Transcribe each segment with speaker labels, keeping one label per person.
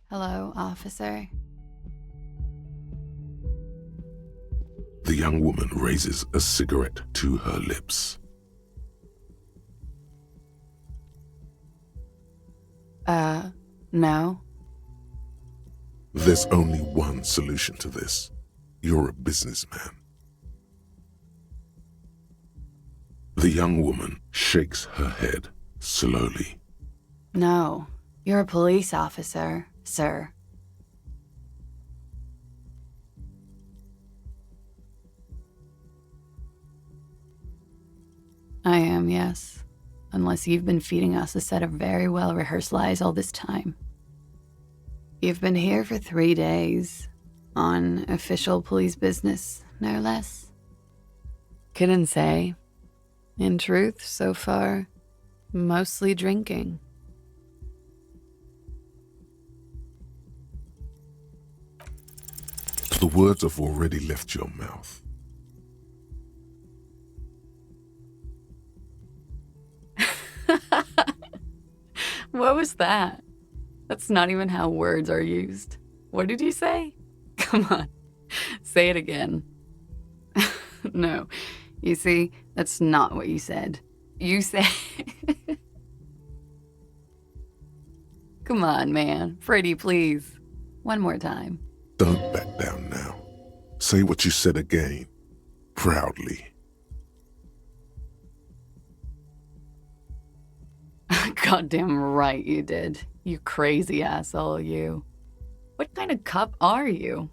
Speaker 1: Hello, officer.
Speaker 2: The young woman raises a cigarette to her lips.
Speaker 1: No.
Speaker 2: There's only one solution to this. You're a businessman. The young woman shakes her head slowly.
Speaker 1: No. You're a police officer, sir. I am, yes. Unless you've been feeding us a set of very well-rehearsed lies all this time. You've been here for 3 days. On official police business, no less. Couldn't say. In truth, so far, mostly drinking.
Speaker 2: The words have already left your mouth.
Speaker 1: What was that? That's not even how words are used. What did you say? Come on, say it again. No, you see, that's not what you said. You said... Come on, man. Pretty, please. One more time.
Speaker 2: Don't back down now. Say what you said again, proudly.
Speaker 1: Goddamn right you did. You crazy asshole, you. What kind of cop are you?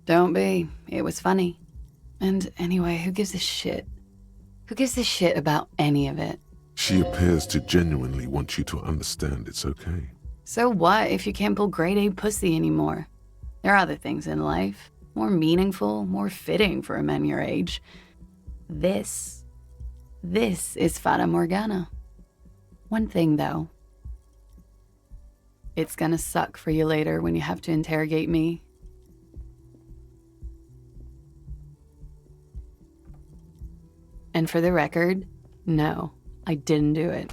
Speaker 1: Don't be. It was funny. And anyway, who gives a shit? Who gives a shit about any of it?
Speaker 2: She appears to genuinely want you to understand it's okay.
Speaker 1: So what if you can't pull grade A pussy anymore? There are other things in life, more meaningful, more fitting for a man your age. This is Fata Morgana. One thing though. It's gonna suck for you later when you have to interrogate me. And for the record, no, I didn't do it.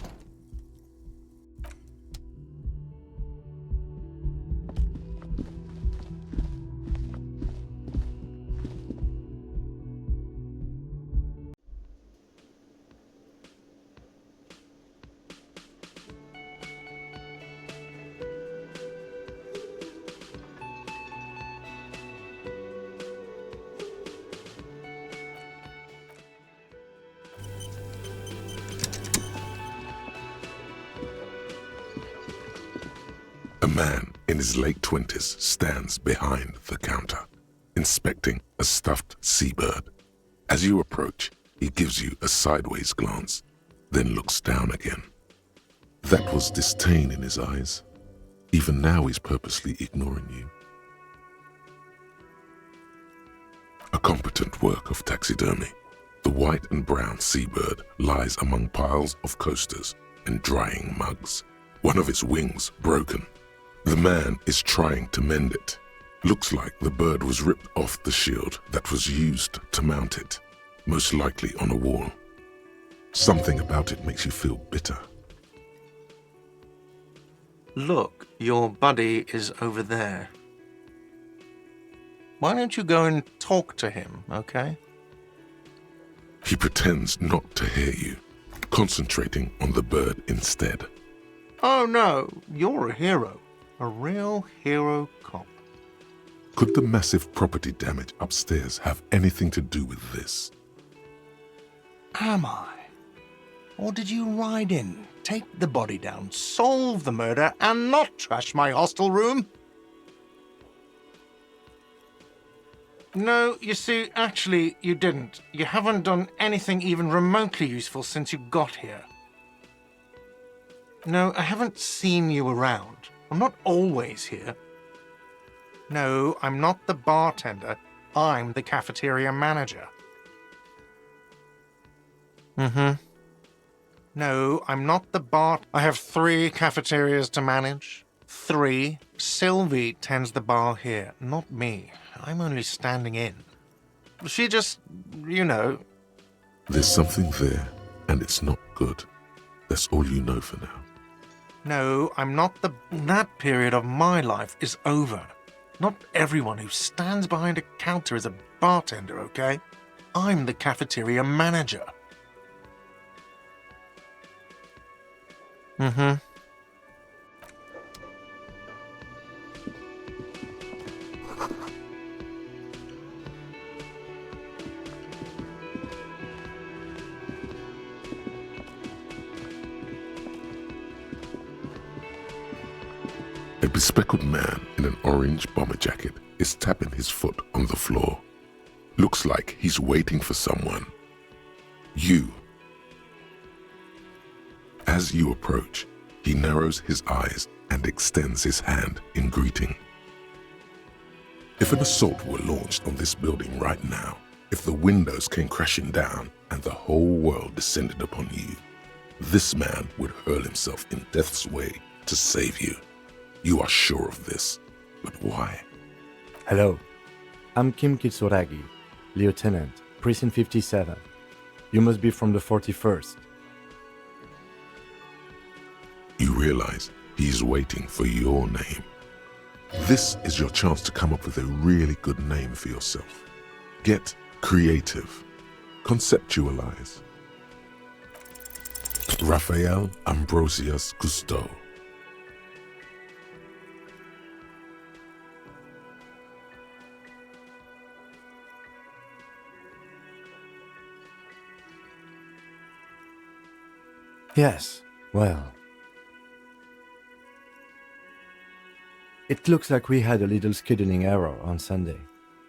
Speaker 2: A man in his late 20s stands behind the counter, inspecting a stuffed seabird. As you approach, he gives you a sideways glance, then looks down again. That was disdain in his eyes. Even now he's purposely ignoring you. A competent work of taxidermy. The white and brown seabird lies among piles of coasters and drying mugs. One of its wings broken. The man is trying to mend it. Looks like the bird was ripped off the shield that was used to mount it, most likely on a wall. Something about it makes you feel bitter.
Speaker 3: Look, your buddy is over there. Why don't you go and talk to him, okay?
Speaker 2: He pretends not to hear you, concentrating on the bird instead.
Speaker 3: Oh no, you're a hero. A real hero cop.
Speaker 2: Could the massive property damage upstairs have anything to do with this?
Speaker 3: Am I? Or did you ride in, take the body down, solve the murder, and not trash my hostel room? No, you see, actually, you didn't. You haven't done anything even remotely useful since you got here. No, I haven't seen you around. I'm not always here. No, I'm not the bartender. I'm the cafeteria manager. No, I'm not the bar. I have 3 cafeterias to manage. 3. Sylvie tends the bar here, not me. I'm only standing in. She just, you know.
Speaker 2: There's something there, and it's not good. That's all you know for now.
Speaker 3: No, I'm not the... That period of my life is over. Not everyone who stands behind a counter is a bartender, okay? I'm the cafeteria manager. Mm-hmm.
Speaker 2: A bespectacled man in an orange bomber jacket is tapping his foot on the floor. Looks like he's waiting for someone. You. As you approach, he narrows his eyes and extends his hand in greeting. If an assault were launched on this building right now, if the windows came crashing down and the whole world descended upon you, this man would hurl himself in death's way to save you. You are sure of this, but why?
Speaker 4: Hello, I'm Kim Kitsuragi, Lieutenant, Precinct 57. You must be from the 41st.
Speaker 2: You realize he's waiting for your name. This is your chance to come up with a really good name for yourself. Get creative. Conceptualize. Raphael Ambrosius Cousteau.
Speaker 4: Yes, well. It looks like we had a little scheduling error on Sunday.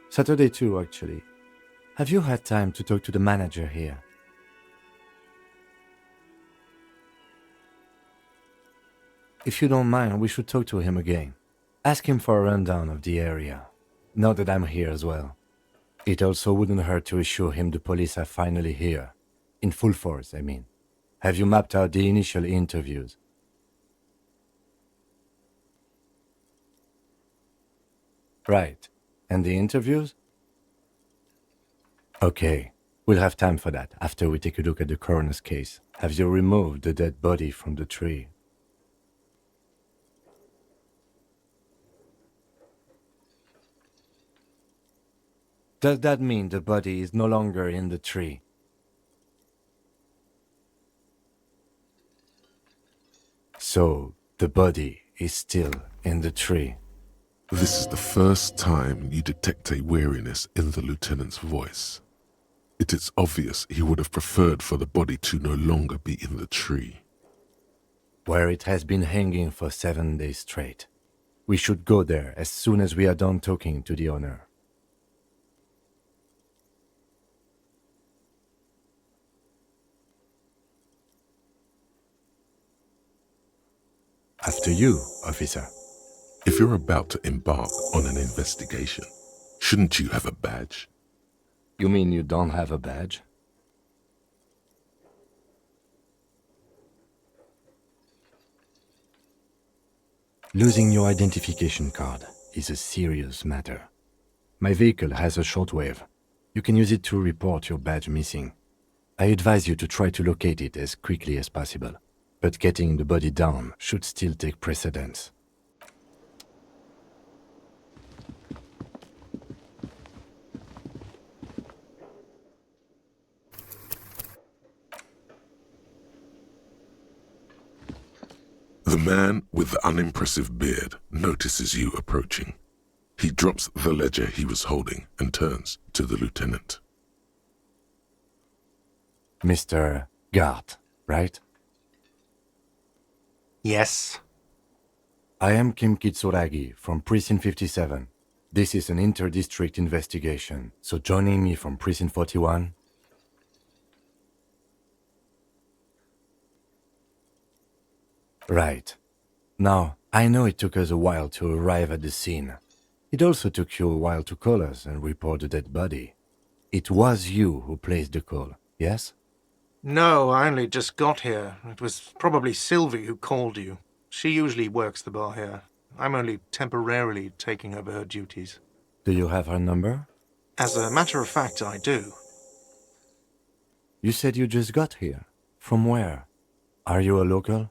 Speaker 4: Saturday too, actually. Have you had time to talk to the manager here? If you don't mind, we should talk to him again. Ask him for a rundown of the area, now that I'm here as well. It also wouldn't hurt to assure him the police are finally here. In full force, I mean. Have you mapped out the initial interviews? Right. And the interviews? Okay. We'll have time for that after we take a look at the coroner's case. Have you removed the dead body from the tree? Does that mean the body is no longer in the tree? So, the body is still in the tree.
Speaker 2: This is the first time you detect a weariness in the lieutenant's voice. It is obvious he would have preferred for the body to no longer be in the tree.
Speaker 4: Where it has been hanging for 7 days straight. We should go there as soon as we are done talking to the owner. After you, officer.
Speaker 2: If you're about to embark on an investigation, shouldn't you have a badge?
Speaker 4: You mean you don't have a badge? Losing your identification card is a serious matter. My vehicle has a shortwave. You can use it to report your badge missing. I advise you to try to locate it as quickly as possible, but getting the body down should still take precedence.
Speaker 2: The man with the unimpressive beard notices you approaching. He drops the ledger he was holding and turns to the lieutenant.
Speaker 4: Mr. Gart, right?
Speaker 3: Yes.
Speaker 4: I am Kim Kitsuragi from Precinct 57. This is an inter-district investigation, so joining me from Precinct 41... Right. Now, I know it took us a while to arrive at the scene. It also took you a while to call us and report the dead body. It was you who placed the call, yes?
Speaker 3: No, I only just got here. It was probably Sylvie who called you. She usually works the bar here. I'm only temporarily taking over her duties.
Speaker 4: Do you have her number?
Speaker 3: As a matter of fact, I do.
Speaker 4: You said you just got here. From where? Are you a local?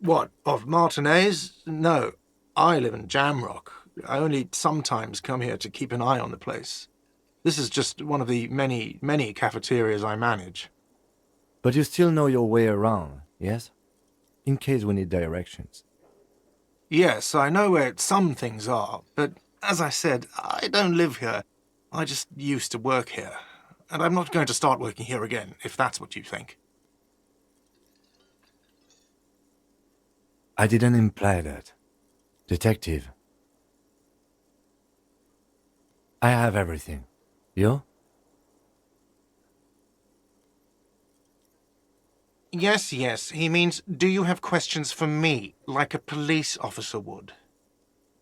Speaker 3: What, of Martinez? No, I live in Jamrock. I only sometimes come here to keep an eye on the place. This is just one of the many, many cafeterias I manage.
Speaker 4: But you still know your way around, yes? In case we need directions.
Speaker 3: Yes, I know where some things are, but as I said, I don't live here. I just used to work here. And I'm not going to start working here again, if that's what you think.
Speaker 4: I didn't imply that. Detective. I have everything. You?
Speaker 3: Yes, he means, do you have questions for me, like a police officer would?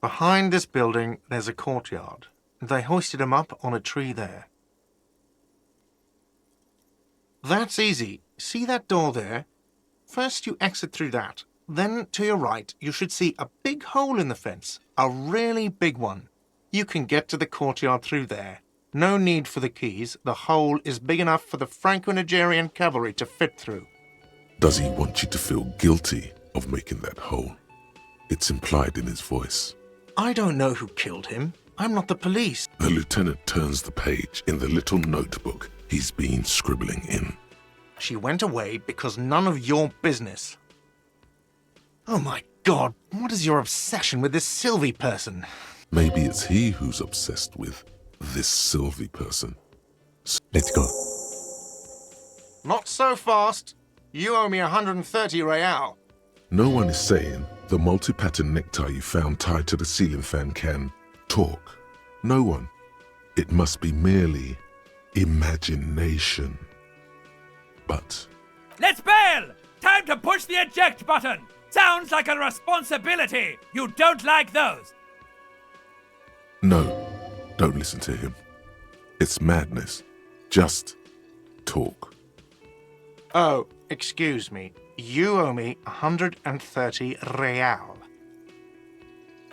Speaker 3: Behind this building, there's a courtyard. They hoisted him up on a tree there. That's easy. See that door there? First you exit through that. Then, to your right, you should see a big hole in the fence. A really big one. You can get to the courtyard through there. No need for the keys. The hole is big enough for the Franco-Nigerian cavalry to fit through.
Speaker 2: Does he want you to feel guilty of making that hole? It's implied in his voice.
Speaker 3: I don't know who killed him. I'm not the police.
Speaker 2: The lieutenant turns the page in the little notebook he's been scribbling in.
Speaker 3: She went away because none of your business. Oh my God, what is your obsession with this Sylvie person?
Speaker 2: Maybe it's he who's obsessed with this Sylvie person.
Speaker 4: Let's go.
Speaker 3: Not so fast. You owe me 130 real.
Speaker 2: No one is saying the multi-pattern necktie you found tied to the ceiling fan can talk. No one. It must be merely imagination. But
Speaker 5: Let's bail! Time to push the eject button! Sounds like a responsibility! You don't like those!
Speaker 2: no, don't listen to him. It's madness. Just talk.
Speaker 3: Oh, excuse me. You owe me 130 real.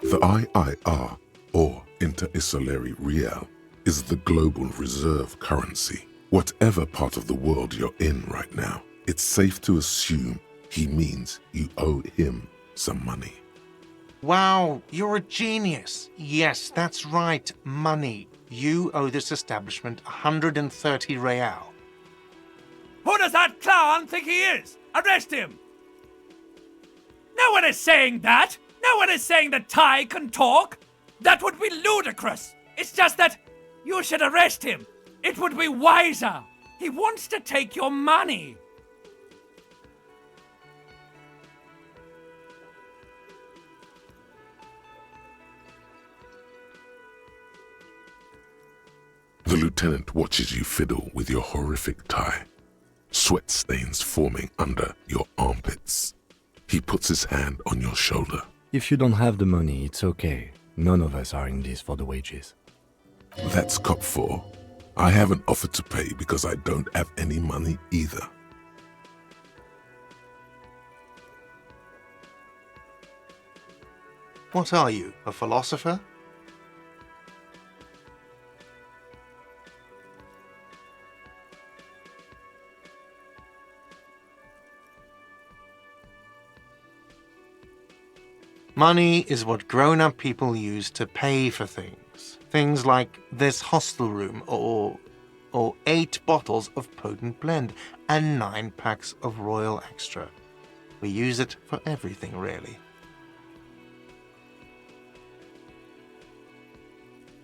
Speaker 2: The IIR, or Inter-Isolary Real, is the global reserve currency. Whatever part of the world you're in right now, it's safe to assume he means you owe him some money.
Speaker 3: Wow, you're a genius. Yes, that's right, money. You owe this establishment 130 real.
Speaker 5: Who does that clown think he is? Arrest him! No one is saying that! No one is saying that Ty can talk! That would be ludicrous! It's just that you should arrest him! It would be wiser! He wants to take your money!
Speaker 2: The lieutenant watches you fiddle with your horrific tie, sweat stains forming under your armpits. He puts his hand on your shoulder.
Speaker 4: If you don't have the money, it's okay. None of us are in this for the wages.
Speaker 2: That's cop 4. I haven't offered to pay because I don't have any money either.
Speaker 3: What are you, a philosopher? Money is what grown-up people use to pay for things. Things like this hostel room or 8 bottles of potent blend and 9 packs of Royal Extra. We use it for everything, really.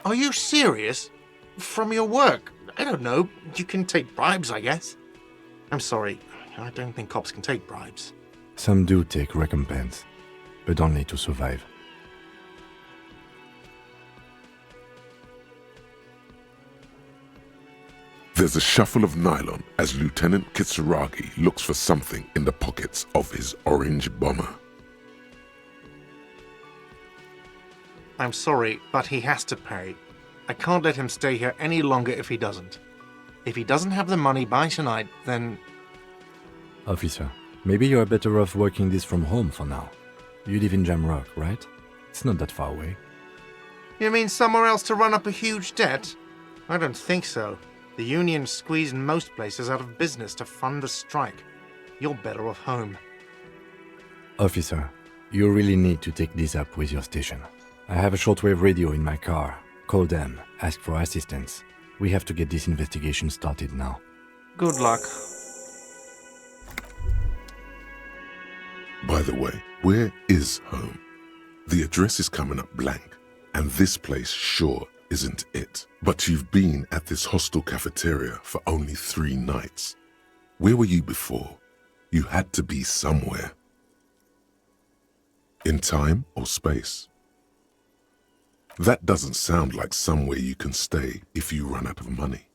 Speaker 3: Are you serious? From your work? I don't know. You can take bribes, I guess. I'm sorry. I don't think cops can take bribes.
Speaker 4: Some do take recompense, but only to survive.
Speaker 2: There's a shuffle of nylon as Lieutenant Kitsuragi looks for something in the pockets of his orange bomber.
Speaker 3: I'm sorry, but he has to pay. I can't let him stay here any longer if he doesn't. If he doesn't have the money by tonight, then
Speaker 4: Officer, maybe you are better off working this from home for now. You live in Jamrock, right? It's not that far away.
Speaker 3: You mean somewhere else to run up a huge debt? I don't think so. The union squeezed most places out of business to fund the strike. You're better off home.
Speaker 4: Officer, you really need to take this up with your station. I have a shortwave radio in my car. Call them, ask for assistance. We have to get this investigation started now.
Speaker 3: Good luck.
Speaker 2: By the way, where is home? The address is coming up blank, and this place sure isn't it. But you've been at this hostel cafeteria for only 3 nights. Where were you before? You had to be somewhere. In time or space? That doesn't sound like somewhere you can stay if you run out of money.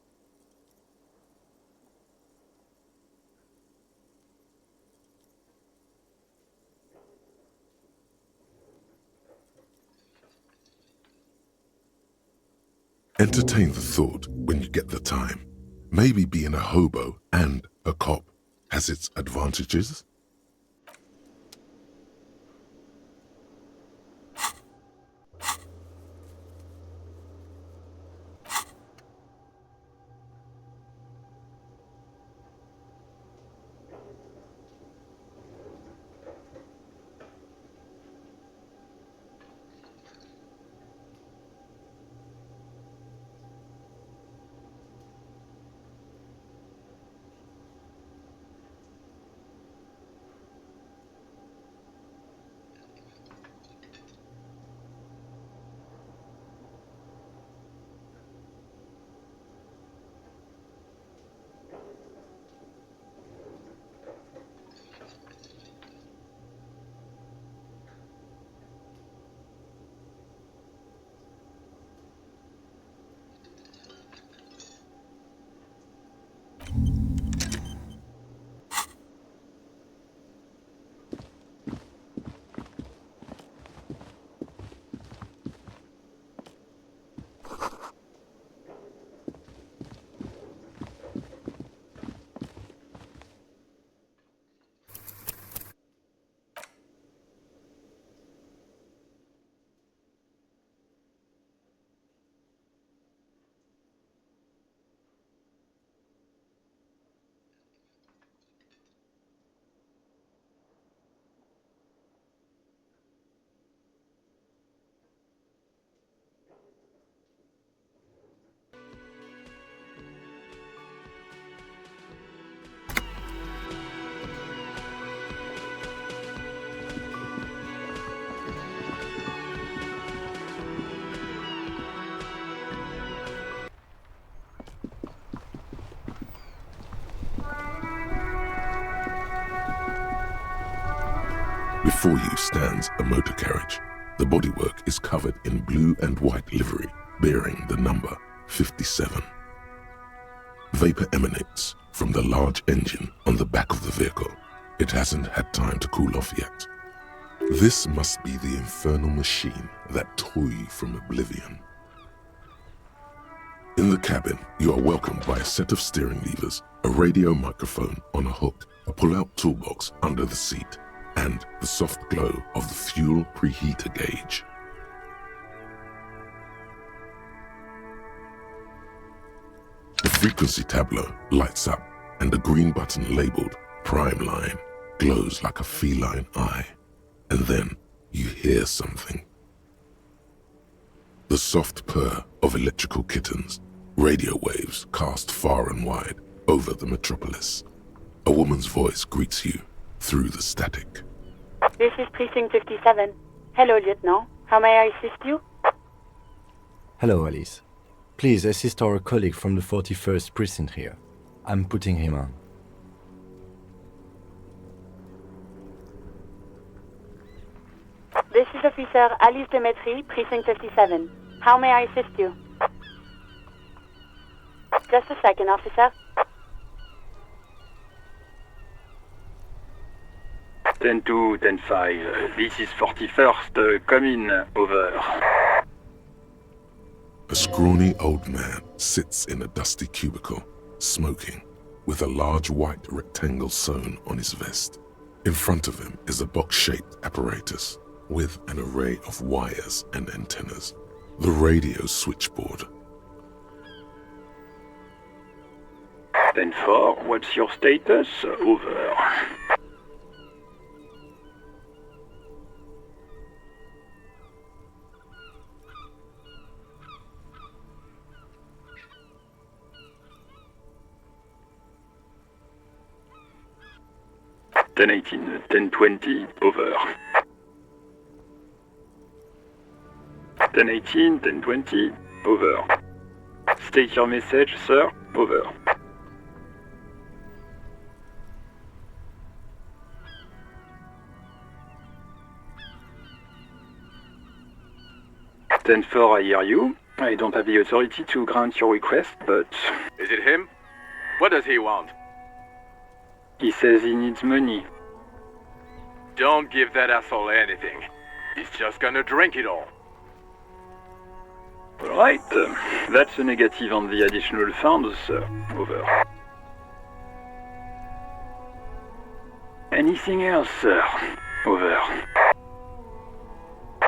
Speaker 2: Entertain the thought when you get the time. Maybe being a hobo and a cop has its advantages. Before you stands a motor carriage. The bodywork is covered in blue and white livery, bearing the number 57. Vapor emanates from the large engine on the back of the vehicle. It hasn't had time to cool off yet. This must be the infernal machine that tore you from oblivion. In the cabin, you are welcomed by a set of steering levers, a radio microphone on a hook, a pull-out toolbox under the seat, and the soft glow of the fuel preheater gauge. The frequency tableau lights up, and a green button labeled Prime Line glows like a feline eye. And then you hear something. The soft purr of electrical kittens, radio waves cast far and wide over the metropolis. A woman's voice greets you through the static.
Speaker 6: This is Precinct 57. Hello, Lieutenant. How may I assist you?
Speaker 4: Hello, Alice. Please assist our colleague from the 41st Precinct here. I'm putting him on.
Speaker 6: This is Officer Alice Demetri, Precinct 57. How may I assist you? Just a second, officer.
Speaker 7: 10-2, 10-5. This is 41st. Come in. Over.
Speaker 2: A scrawny old man sits in a dusty cubicle, smoking. with a large white rectangle sewn on his vest. In front of him is a box-shaped apparatus with an array of wires and antennas. The radio switchboard.
Speaker 7: 10-4, what's your status? Over. Ten 18, 10-20, over. 10-18, 10-20, over. State your message, sir, over. 10-4, I hear you. I don't have the authority to grant your request, but...
Speaker 8: Is it him? What does he want?
Speaker 7: He says he needs money.
Speaker 8: Don't give that asshole anything. He's just gonna drink it all.
Speaker 7: Alright, that's a negative on the additional funds, sir. Over. Anything else, sir? Over.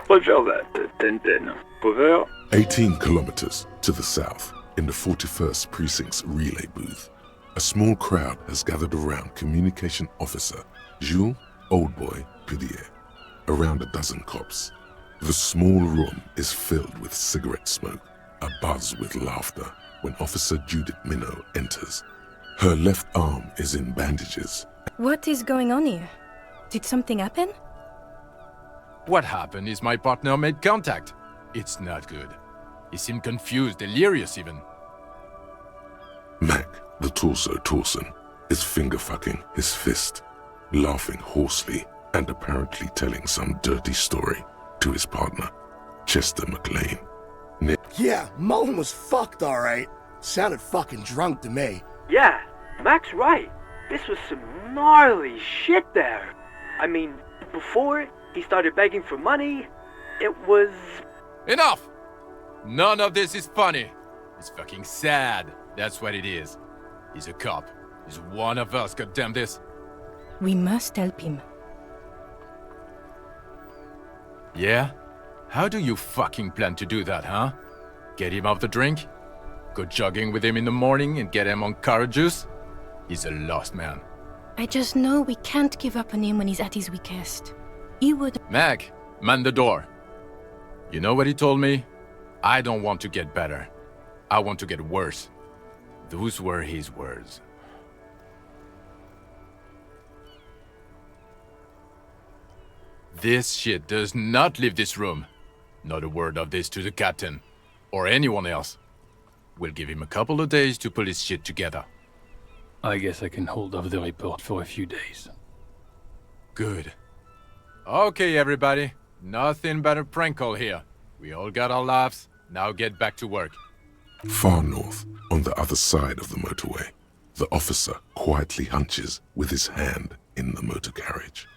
Speaker 7: Roger that, 10-10. Over.
Speaker 2: 18 kilometers to the south, in the 41st Precinct's relay booth, a small crowd has gathered around Communication Officer Jules Oldboy Pidier, around a dozen cops. The small room is filled with cigarette smoke, abuzz with laughter, when Officer Judith Minot enters. Her left arm is in bandages.
Speaker 9: What is going on here? Did something happen?
Speaker 10: What happened is my partner made contact. It's not good. He seemed confused, delirious even.
Speaker 2: Mac, the torso Torson, is finger-fucking his fist, laughing hoarsely and apparently telling some dirty story to his partner, Chester McLean.
Speaker 11: Yeah, Mullen was fucked alright. Sounded fucking drunk to me.
Speaker 12: Yeah, Mac's right. This was some gnarly shit there. I mean, before he started begging for money, it was...
Speaker 10: Enough! None of this is funny. It's fucking sad. That's what it is. He's a cop. He's one of us, goddamn this.
Speaker 9: We must help him.
Speaker 10: Yeah? How do you fucking plan to do that, huh? Get him off the drink? Go jogging with him in the morning and get him on carrot juice? He's a lost man.
Speaker 9: I just know we can't give up on him when he's at his weakest. He would...
Speaker 10: Mac, man the door. You know what he told me? I don't want to get better. I want to get worse. Those were his words. This shit does not leave this room. Not a word of this to the captain. Or anyone else. We'll give him a couple of days to pull his shit together.
Speaker 13: I guess I can hold off the report for a few days.
Speaker 10: Good. Okay, everybody. Nothing but a prank call here. We all got our laughs. Now get back to work.
Speaker 2: Far north, on the other side of the motorway, the officer quietly hunches with his hand in the motor carriage.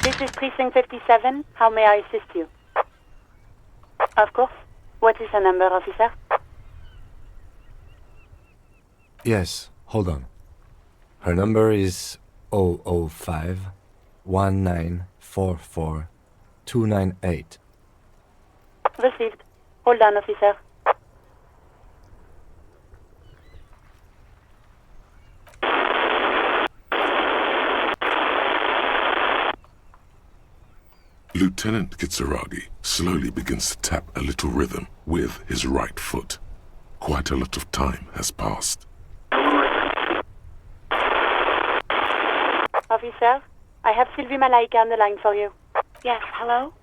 Speaker 6: This is Precinct 57. How may I assist you? Of course. What is the number, officer?
Speaker 4: Yes, hold on. Her number is 005 1944 298.
Speaker 6: Received. Hold on, officer.
Speaker 2: Lieutenant Kitsuragi slowly begins to tap a little rhythm with his right foot. Quite a lot of time has passed.
Speaker 6: Officer, I have Sylvie Malaika on the line for you.
Speaker 14: Yes, hello?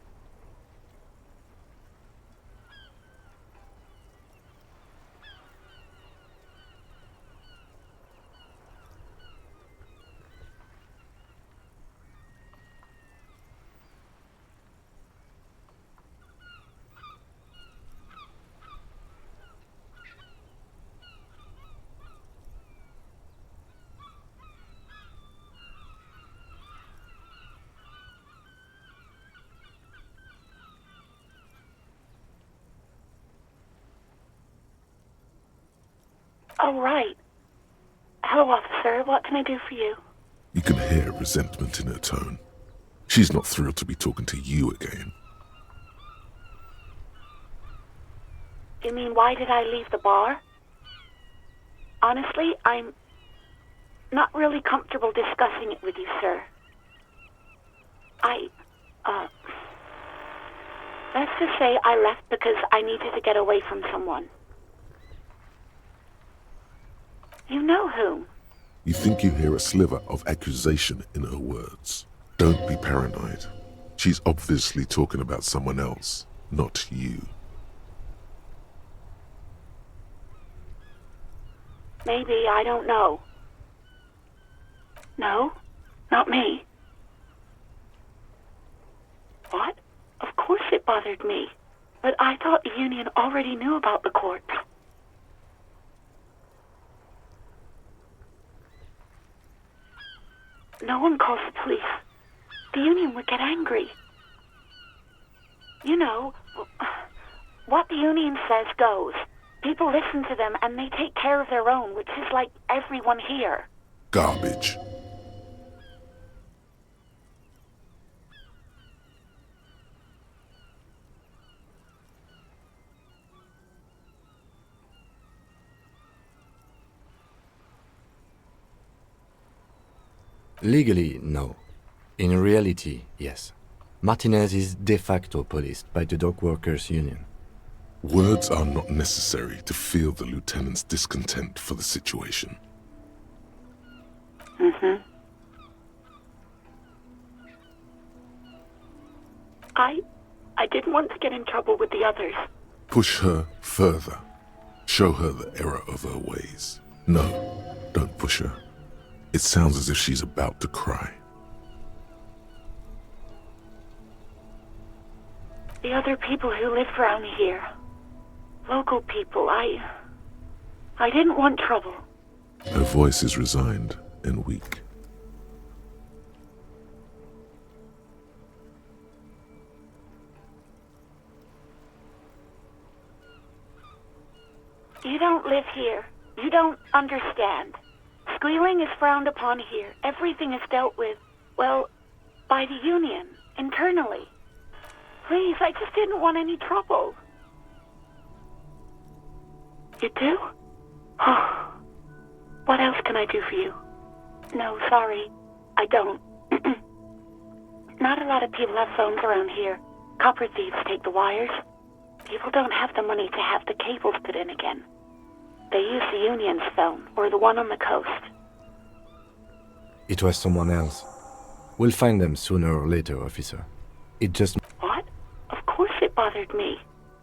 Speaker 6: Oh, right. Hello, officer. What can I do for you?
Speaker 2: You can hear resentment in her tone. She's not thrilled to be talking to you again.
Speaker 6: You mean, why did I leave the bar? Honestly, I'm not really comfortable discussing it with you, sir. Let's just say I left because I needed to get away from someone. You know whom?
Speaker 2: You think you hear a sliver of accusation in her words. Don't be paranoid. She's obviously talking about someone else, not you.
Speaker 6: Maybe, I don't know. No, not me. What? Of course it bothered me. But I thought the union already knew about the corpse. No one calls the police. The union would get angry. You know, what the union says goes. People listen to them and they take care of their own, which is like everyone here.
Speaker 2: Garbage.
Speaker 4: Legally, no. In reality, yes. Martinez is de facto policed by the dock workers' union.
Speaker 2: Words are not necessary to feel the lieutenant's discontent for the situation.
Speaker 6: Mm-hmm. I didn't want to get in trouble with the others.
Speaker 2: Push her further. Show her the error of her ways. No, don't push her. It sounds as if she's about to cry.
Speaker 6: The other people who live around here. Local people, I didn't want trouble.
Speaker 2: Her voice is resigned and weak.
Speaker 6: You don't live here. You don't understand. Squealing is frowned upon here. Everything is dealt with, well, by the union, internally. Please, I just didn't want any trouble. You do? Oh. What else can I do for you? No, sorry. I don't. Not a lot of people have phones around here. Copper thieves take the wires. People don't have the money to have the cables put in again. They use the union's phone, or the one on the coast.
Speaker 4: It was someone else. We'll find them sooner or later, officer. It just...
Speaker 6: What? Of course it bothered me.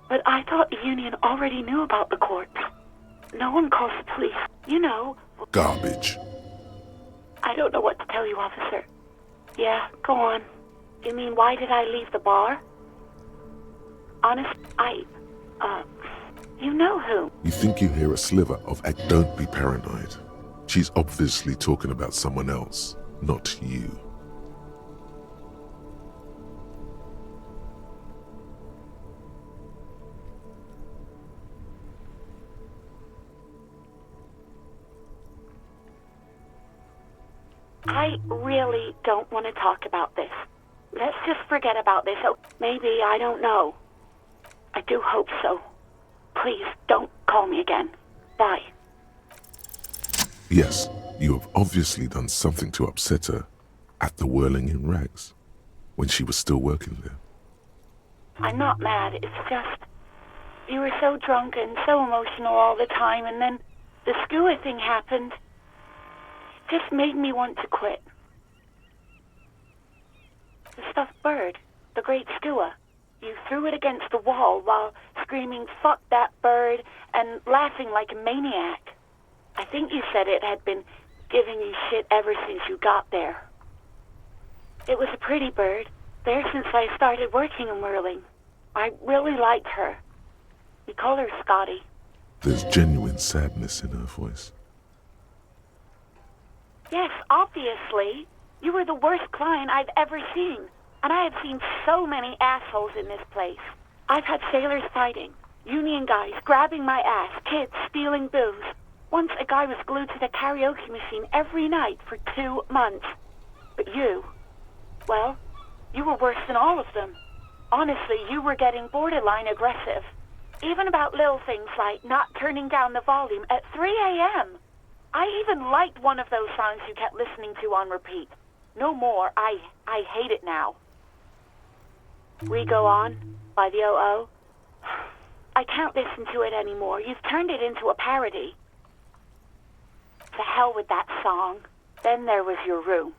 Speaker 6: But I thought the union already knew about the corpse. No one calls the police. You know...
Speaker 2: Garbage.
Speaker 6: I don't know what to tell you, officer. Yeah, go on. You mean, why did I leave the bar? Honest, you know who?
Speaker 2: You think you hear a sliver of Don't be paranoid. She's obviously talking about someone else, not you.
Speaker 6: I really don't want to talk about this. Let's just forget about this. Oh, maybe, I don't know. I do hope so. Please, don't call me again. Bye.
Speaker 2: Yes, you have obviously done something to upset her at the Whirling in Rags, when she was still working there.
Speaker 6: I'm not mad, it's just... You were so drunk and so emotional all the time, and then the skua thing happened. It just made me want to quit. The stuffed bird, the great skua. You threw it against the wall while screaming, "Fuck that bird," and laughing like a maniac. I think you said it had been giving you shit ever since you got there. It was a pretty bird, there since I started working in whirling. I really liked her. We call her Scotty.
Speaker 2: There's genuine sadness in her voice.
Speaker 6: Yes, obviously. You were the worst client I've ever seen. And I have seen so many assholes in this place. I've had sailors fighting, union guys grabbing my ass, kids stealing booze. Once a guy was glued to the karaoke machine every night for 2 months. But you, well, you were worse than all of them. Honestly, you were getting borderline aggressive. Even about little things like not turning down the volume at 3 a.m. I even liked one of those songs you kept listening to on repeat. No more. I hate it now. We Go On by the O.O. I can't listen to it anymore. You've turned it into a parody. To hell with that song. Then there was your room.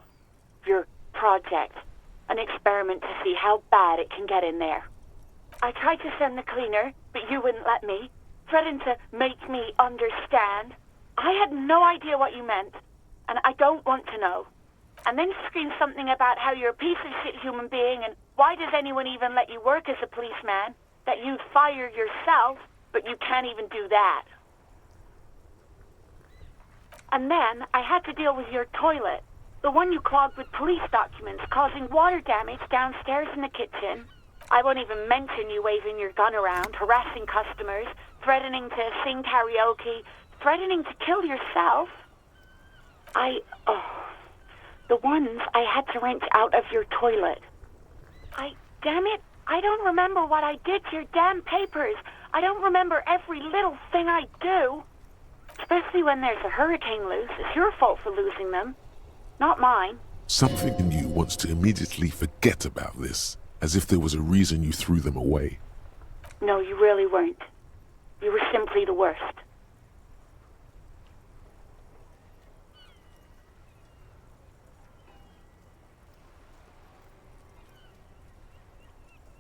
Speaker 6: Your project. An experiment to see how bad it can get in there. I tried to send the cleaner, but you wouldn't let me. Threatened to make me understand. I had no idea what you meant, and I don't want to know. And then you screamed something about how you're a piece of shit human being, and why does anyone even let you work as a policeman? That you'd fire yourself, but you can't even do that. And then I had to deal with your toilet. The one you clogged with police documents, causing water damage downstairs in the kitchen. I won't even mention you waving your gun around, harassing customers, threatening to sing karaoke, threatening to kill yourself. The ones I had to wrench out of your toilet. Damn it, I don't remember what I did to your damn papers. I don't remember every little thing I do. Especially when there's a hurricane loose. It's your fault for losing them. Not mine.
Speaker 2: Something in you wants to immediately forget about this, as if there was a reason you threw them away.
Speaker 6: No, you really weren't. You were simply the worst.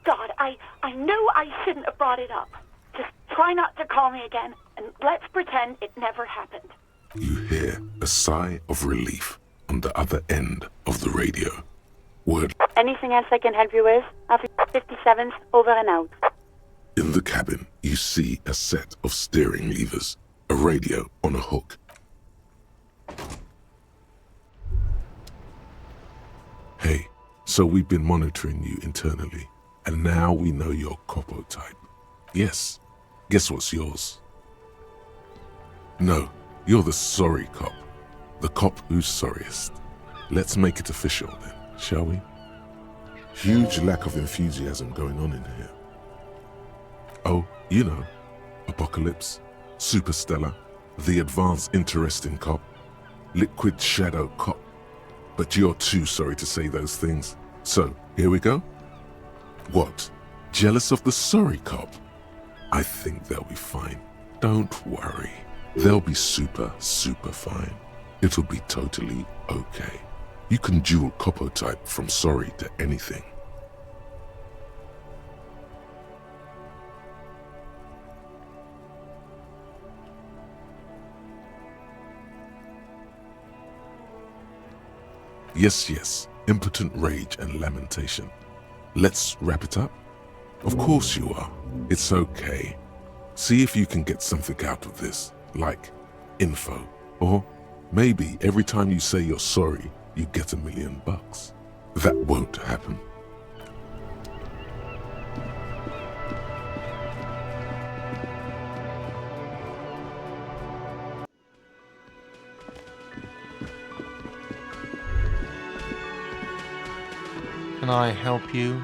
Speaker 6: God, I knew I shouldn't have brought it up. Just try not to call me again, and let's pretend it never happened.
Speaker 2: You hear a sigh of relief on the other end of the radio. Word.
Speaker 6: Anything else I can help you with? 57's over and out.
Speaker 2: In the cabin, you see a set of steering levers, a radio on a hook. Hey, so we've been monitoring you internally, and now we know your Copo type. Yes, guess what's yours? No, you're the sorry cop. The cop who's sorriest. Let's make it official then, shall we? Huge lack of enthusiasm going on in here. Oh, you know, Apocalypse, Superstellar, the advanced interesting cop, liquid shadow cop. But you're too sorry to say those things. So, here we go. What? Jealous of the sorry cop? I think they'll be fine. Don't worry. They'll be super fine. It'll be totally okay. You can dual Copo type from sorry to anything. Yes, impotent rage and lamentation. Let's wrap it up? Of course you are. It's okay. See if you can get something out of this, like info, or maybe every time you say you're sorry, you get $1 million. That won't happen.
Speaker 3: Can I help you?